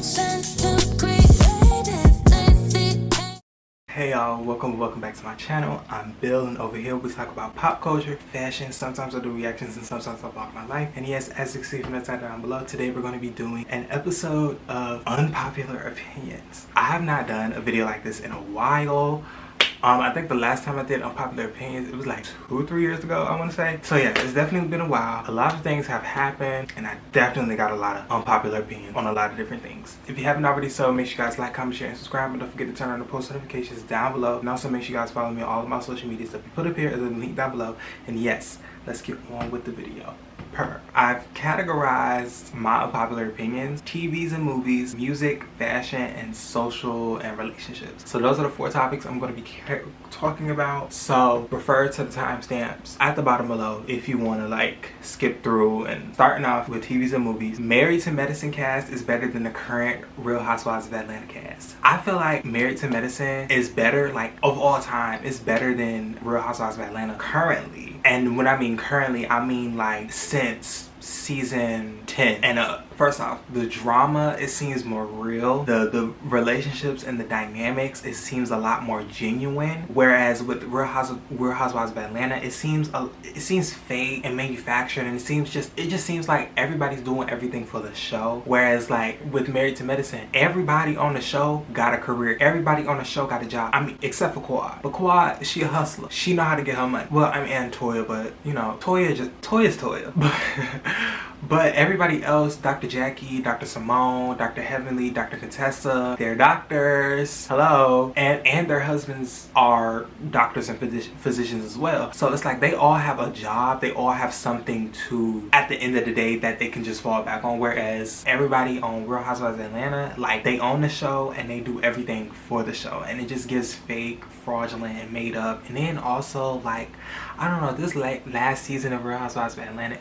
Hey y'all, welcome back to my channel. I'm Bill, and over here we talk about pop culture, fashion. Sometimes I do reactions and sometimes I vlog my life. And yes, as you can see from the title down below, today we're going to be doing an episode of Unpopular Opinions. I have not done a video like this in a while. I think the last time I did Unpopular Opinions, it was like 2 or 3 years ago, I want to say. So yeah, it's definitely been a while. A lot of things have happened, and I definitely got a lot of unpopular opinions on a lot of different things. If you haven't already so, make sure you guys like, comment, share, and subscribe. And don't forget to turn on the post notifications down below. And also make sure you guys follow me on all of my social medias that we put up here in the link down below. And yes, let's get on with the video. I've categorized my unpopular opinions: TVs and movies, music, fashion, and social and relationships. So those are the 4 topics I'm going to be talking about. So refer to the timestamps at the bottom below if you want to like skip through. And starting off with TVs and movies, Married to Medicine cast is better than the current Real Housewives of Atlanta cast. I feel like Married to Medicine is better, like of all time, it's better than Real Housewives of Atlanta currently. And when I mean currently, I mean like since season 10 and up. First off, the drama, it seems more real. The relationships and the dynamics, it seems a lot more genuine. Whereas with Real Housewives of Atlanta, it seems fake and manufactured, and it just seems like everybody's doing everything for the show. Whereas like with Married to Medicine, everybody on the show got a career. Everybody on the show got a job. I mean, except for Quad. But Quad, she a hustler. She know how to get her money. Well, I mean, and Toya, but you know, Toya's Toya. But everybody else, Dr. Jackie, Dr. Simone, Dr. Heavenly, Dr. Contessa, they're doctors, hello, and their husbands are doctors and physicians as well. So it's like they all have a job, they all have something to, at the end of the day, that they can just fall back on. Whereas everybody on Real Housewives of Atlanta, like they own the show and they do everything for the show, and it just gives fake, fraudulent, and made up. And then also like, I don't know, this last season of Real Housewives of Atlanta,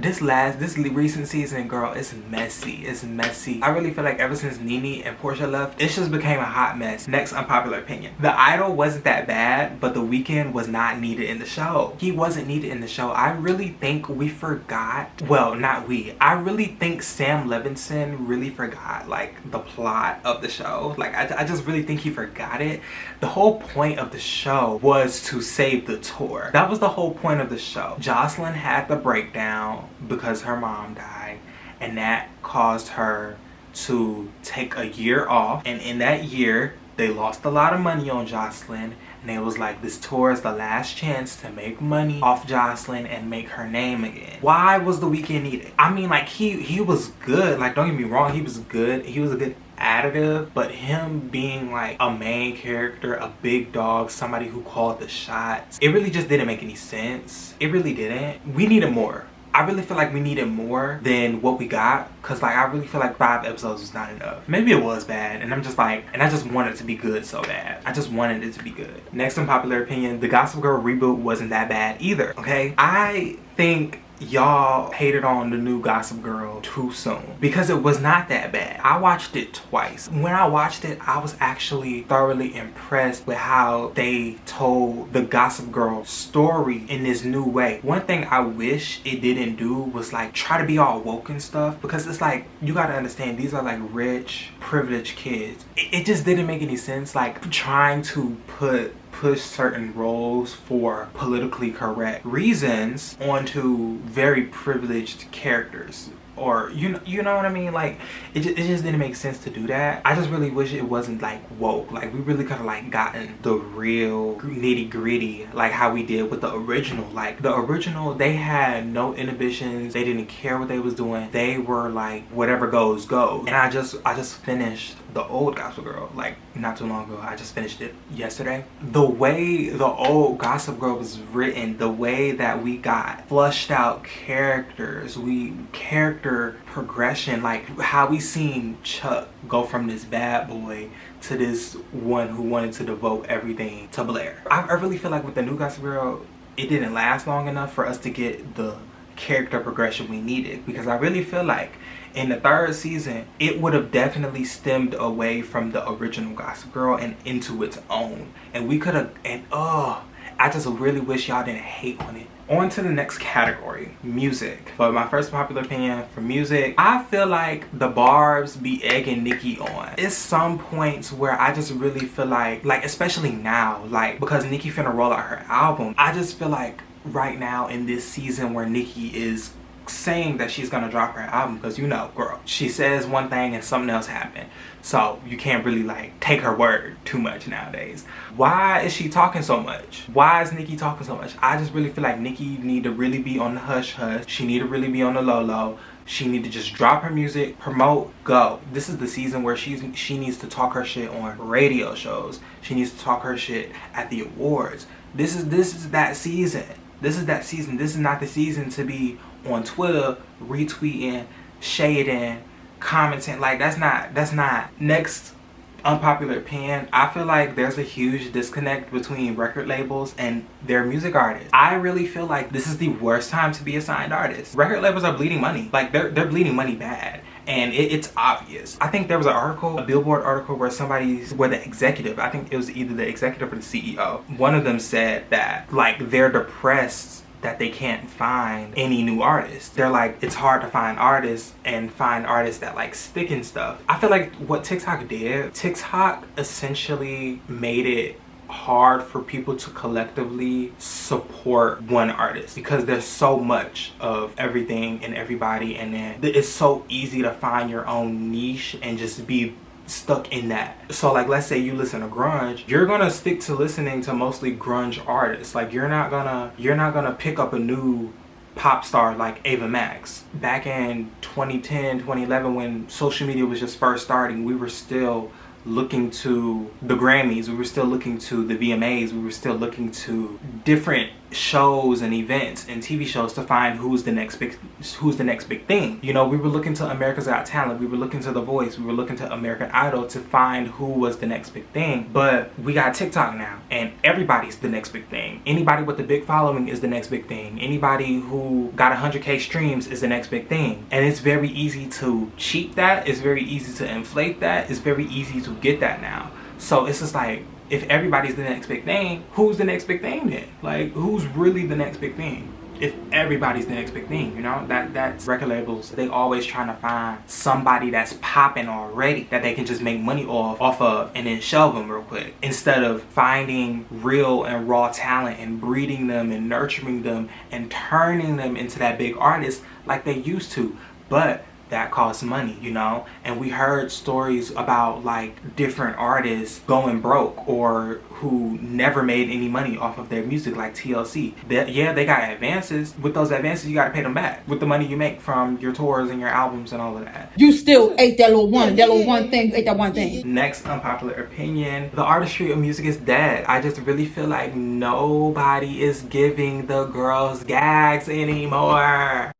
this recent season, girl, it's messy. It's messy. I really feel like ever since Nene and Portia left, it just became a hot mess. Next unpopular opinion. The Idol wasn't that bad, but The Weeknd was not needed in the show. He wasn't needed in the show. I really think we forgot, well, not we, I really think Sam Levinson really forgot like the plot of the show. Like I just really think he forgot it. The whole point of the show was to save the tour. That was the whole point of the show. Jocelyn had the breakdown because her mom died, and that caused her to take a year off, and in that year they lost a lot of money on Jocelyn, and it was like, this tour is the last chance to make money off Jocelyn and make her name again. Why was The Weeknd needed? I mean, like he was good, like don't get me wrong, he was good, he was a good additive, but him being like a main character, a big dog, somebody who called the shots, it really just didn't make any sense. It really didn't. We needed more. I really feel like we needed more than what we got, because like I really feel like 5 episodes was not enough. Maybe it was bad, and I'm just like, and I just wanted it to be good so bad. I just wanted it to be good. Next unpopular opinion, the Gossip Girl reboot wasn't that bad either, okay? I think y'all hated on the new Gossip Girl too soon, because it was not that bad. I watched it twice. When I watched it, I was actually thoroughly impressed with how they told the Gossip Girl story in this new way. One thing I wish it didn't do was like try to be all woke and stuff, because it's like, you gotta understand, these are like rich, privileged kids. It just didn't make any sense, like trying to push certain roles for politically correct reasons onto very privileged characters. Or you know what I mean? Like it just didn't make sense to do that. I just really wish it wasn't like woke. Like we really could have like gotten the real nitty gritty, like how we did with the original. Like the original, they had no inhibitions. They didn't care what they was doing. They were like, whatever goes goes. And I just finished the old Gossip Girl like not too long ago. I just finished it yesterday. The way the old Gossip Girl was written, the way that we got flushed out characters, character progression, like how we seen Chuck go from this bad boy to this one who wanted to devote everything to Blair. I really feel like with the new Gossip Girl, it didn't last long enough for us to get the character progression we needed, because I really feel like in the 3rd season it would have definitely stemmed away from the original Gossip Girl and into its own, and we could have, I just really wish y'all didn't hate on it. On to the next category, music. But my first popular opinion for music, I feel like the Barbs be egging Nicki on. It's some points where I just really feel like especially now, like because Nicki finna roll out her album, I just feel like right now in this season where Nicki is saying that she's gonna drop her album, because you know, girl, she says one thing and something else happened, so you can't really like take her word too much nowadays. Why is she talking so much? Why is Nicki talking so much? I just really feel like Nicki need to really be on the hush hush. She need to really be on the low low. She need to just drop her music, promote, go. This is the season where she needs to talk her shit on radio shows. She needs to talk her shit at the awards. This is that season. This is that season. This is not the season to be on Twitter retweeting, shading, commenting. Like that's not. Next unpopular opinion, I feel like there's a huge disconnect between record labels and their music artists. I really feel like this is the worst time to be a signed artist. Record labels are bleeding money. Like they're bleeding money bad. And it's obvious. I think there was an article, a Billboard article, where the executive, I think it was either the executive or the CEO, one of them said that like they're depressed that they can't find any new artists. They're like, it's hard to find artists and find artists that like stick and stuff. I feel like what TikTok did, TikTok essentially made it hard for people to collectively support one artist, because there's so much of everything and everybody, and then it's so easy to find your own niche and just be stuck in that. So like, let's say you listen to grunge, you're gonna stick to listening to mostly grunge artists. Like you're not gonna pick up a new pop star like Ava Max. Back in 2010, 2011, when social media was just first starting, we were still looking to the Grammys, we were still looking to the VMAs, we were still looking to different shows and events and TV shows to find who's the next big thing. You know, we were looking to America's Got Talent, we were looking to The Voice, we were looking to American Idol to find who was the next big thing. But we got TikTok now, and everybody's the next big thing. Anybody with a big following is the next big thing. Anybody who got 100K streams is the next big thing. And it's very easy to cheat that, it's very easy to inflate that, it's very easy to get that now. So it's just like, if everybody's the next big thing, who's the next big thing then? Like, who's really the next big thing? If everybody's the next big thing, you know? That's record labels. They always trying to find somebody that's popping already that they can just make money off of and then shelve them real quick, instead of finding real and raw talent and breeding them and nurturing them and turning them into that big artist like they used to. But that costs money, you know? And we heard stories about like different artists going broke or who never made any money off of their music, like TLC. Yeah, they got advances. With those advances, you gotta pay them back with the money you make from your tours and your albums and all of that. You still ate that little one thing, ate that one thing. Next unpopular opinion, the artistry of music is dead. I just really feel like nobody is giving the girls gags anymore.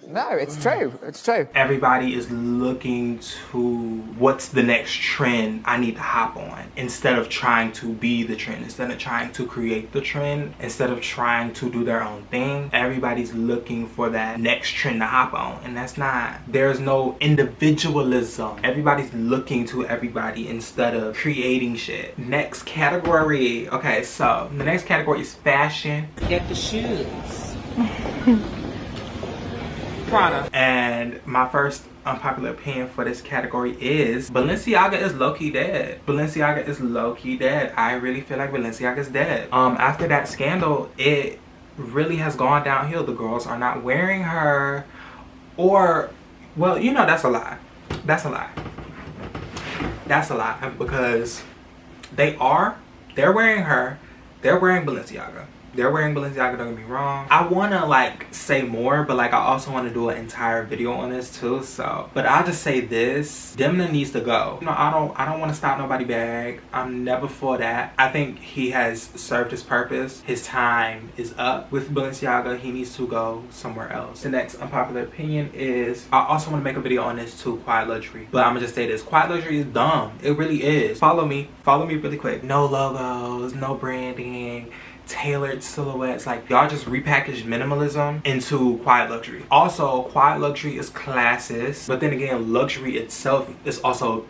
No, it's true. It's true. Everybody is looking to what's the next trend I need to hop on, instead of trying to be the trend, instead of trying to create the trend, instead of trying to do their own thing. Everybody's looking for that next trend to hop on, and that's not, there's no individualism. Everybody's looking to everybody instead of creating shit. Next category. Okay, so the next category is fashion. Get the shoes. And my first unpopular opinion for this category is Balenciaga is low-key dead. Balenciaga is low-key dead. I really feel like Balenciaga is dead. After that scandal, it really has gone downhill. The girls are not wearing her, or, well, you know, that's a lie. That's a lie. That's a lie, because they're wearing her. They're wearing Balenciaga. They're wearing Balenciaga, don't get me wrong. I wanna like say more, but like I also wanna do an entire video on this too, so. But I'll just say this, Demna needs to go. You know, I don't wanna stop nobody bag. I'm never for that. I think he has served his purpose. His time is up with Balenciaga. He needs to go somewhere else. The next unpopular opinion is, I also wanna make a video on this too, Quiet Luxury. But I'm gonna just say this, Quiet Luxury is dumb. It really is. Follow me really quick. No logos, no branding, tailored silhouettes. Like, y'all just repackaged minimalism into Quiet Luxury. Also, Quiet Luxury is classist, but then again, luxury itself is also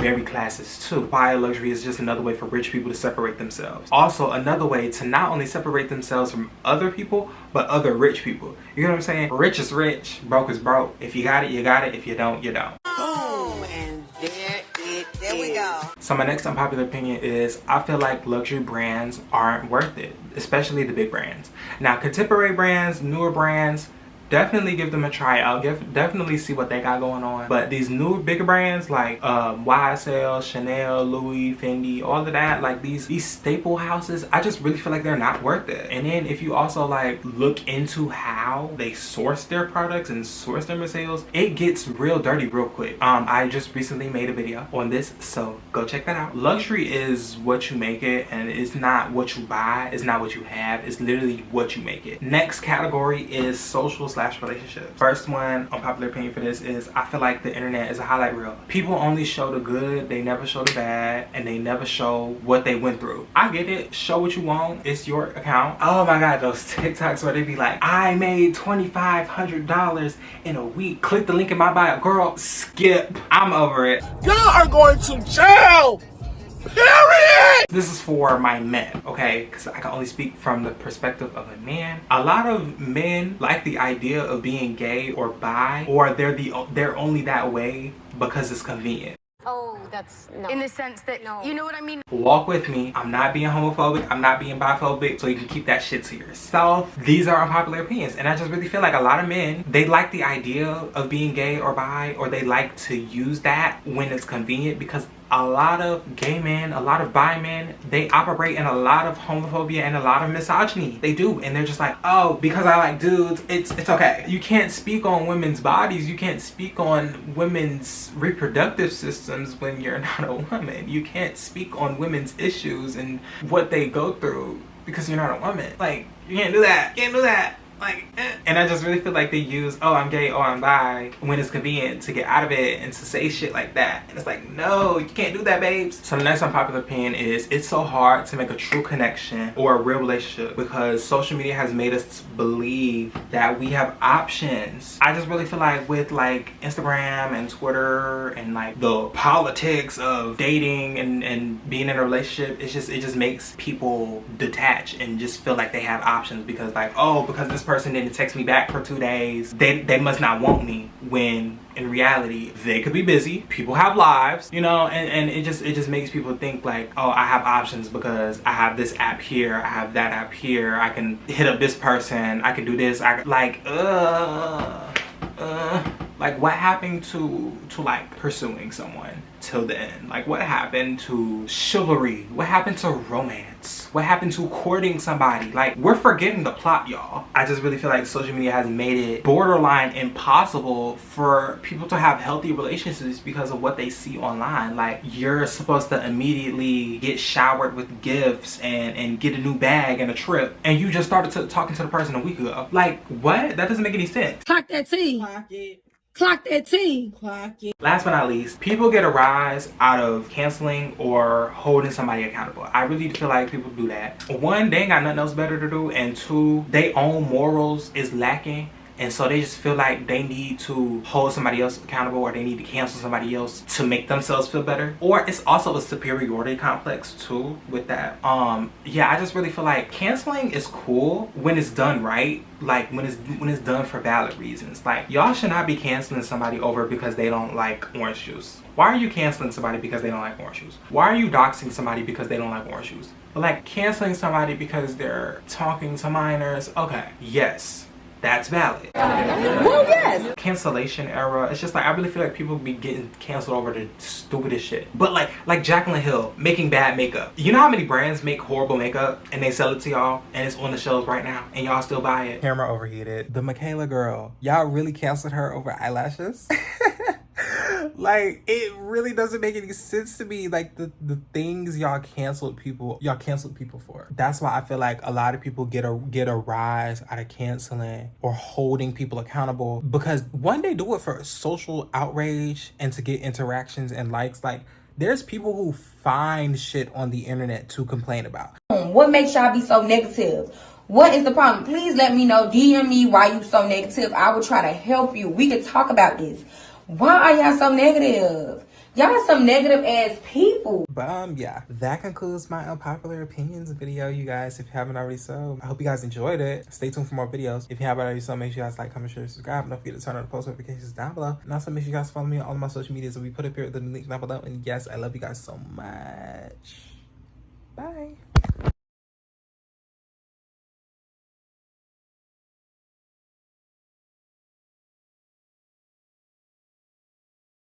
very classist too. Quiet luxury is just another way for rich people to separate themselves. Also, another way to not only separate themselves from other people, but other rich people. You know what I'm saying? Rich is rich, broke is broke. If you got it, you got it. If you don't, you don't. Boom, and there we go. So my next unpopular opinion is I feel like luxury brands aren't worth it, especially the big brands. Now, contemporary brands, newer brands, definitely give them a try out. Definitely see what they got going on. But these new bigger brands like YSL, Chanel, Louis, Fendi, all of that, like these staple houses, I just really feel like they're not worth it. And then if you also like look into how they source their products and source their materials, it gets real dirty real quick. I just recently made a video on this, so go check that out. Luxury is what you make it, and it's not what you buy, it's not what you have, it's literally what you make it. Next category is social/relationships. First one, unpopular opinion for this is I feel like the internet is a highlight reel. People only show the good, they never show the bad, and they never show what they went through. I get it, show what you want, it's your account. Oh my god, those TikToks where they be like, I made $2,500 in a week. Click the link in my bio. Girl, skip. I'm over it. Y'all are going to jail! Period! This is for my men, okay? Because I can only speak from the perspective of a man. A lot of men like the idea of being gay or bi, or they're only that way because it's convenient. Oh, that's no. In the sense that, no. You know what I mean? Walk with me. I'm not being homophobic. I'm not being biphobic. So you can keep that shit to yourself. These are unpopular opinions. And I just really feel like a lot of men, they like the idea of being gay or bi, or they like to use that when it's convenient, because a lot of gay men, a lot of bi men, they operate in a lot of homophobia and a lot of misogyny. They do. And they're just like, oh, because I like dudes, it's okay. You can't speak on women's bodies. You can't speak on women's reproductive systems when you're not a woman. You can't speak on women's issues and what they go through because you're not a woman. Like, you can't do that. You can't do that. Like, And I just really feel like they use, oh, I'm gay, oh, I'm bi, when it's convenient to get out of it and to say shit like that. And it's like, no, you can't do that, babes. So the next unpopular opinion is it's so hard to make a true connection or a real relationship because social media has made us believe that we have options. I just really feel like with like Instagram and Twitter and like the politics of dating and being in a relationship, it just makes people detach and just feel like they have options because like, oh, because this person didn't text me back for 2 days, they must not want me, when in reality they could be busy. People have lives, you know, and it just makes people think like, oh, I have options because I have this app here, I have that app here, I can hit up this person, I can do this. Like what happened to like pursuing someone till the end? Like, what happened to chivalry? What happened to romance? What happened to courting somebody? Like, we're forgetting the plot, y'all. I just really feel like social media has made it borderline impossible for people to have healthy relationships because of what they see online. Like, you're supposed to immediately get showered with gifts and get a new bag and a trip, and you just started talking to the person a week ago. Like, what? That doesn't make any sense. Clock that T. Clock it. Clock that T. Clock it. Last but not least, people get a rise out of canceling or holding somebody accountable. I really feel like people do that. One, they ain't got nothing else better to do, and two, their own morals is lacking. And so they just feel like they need to hold somebody else accountable, or they need to cancel somebody else to make themselves feel better. Or it's also a superiority complex too with that. Yeah, I just really feel like canceling is cool when it's done right. Like when it's done for valid reasons. Like, y'all should not be canceling somebody over because they don't like orange juice. Why are you canceling somebody because they don't like orange juice? Why are you doxing somebody because they don't like orange juice? But like canceling somebody because they're talking to minors, okay, yes. That's valid. Well, yes. Cancellation era. It's just like, I really feel like people be getting canceled over the stupidest shit. But like Jaclyn Hill making bad makeup. You know how many brands make horrible makeup and they sell it to y'all and it's on the shelves right now and y'all still buy it? Camera overheated. The Michaela girl. Y'all really canceled her over eyelashes? Like, it really doesn't make any sense to me. Like, the things y'all canceled people for. That's why I feel like a lot of people get a rise out of canceling or holding people accountable, because one, they do it for social outrage and to get interactions and likes. Like, there's people who find shit on the internet to complain about. What makes y'all be so negative? What is the problem? Please let me know. DM me why you so negative. I will try to help you. We can talk about this. Why are y'all so negative? Y'all some negative ass people. But yeah, that concludes my unpopular opinions video, you guys. If you haven't already so, I hope you guys enjoyed it. Stay tuned for more videos. If you haven't already so, make sure you guys like, comment, share, subscribe. And don't forget to turn on the post notifications down below. And also make sure you guys follow me on all of my social medias that we put up here at the link down below. And yes, I love you guys so much.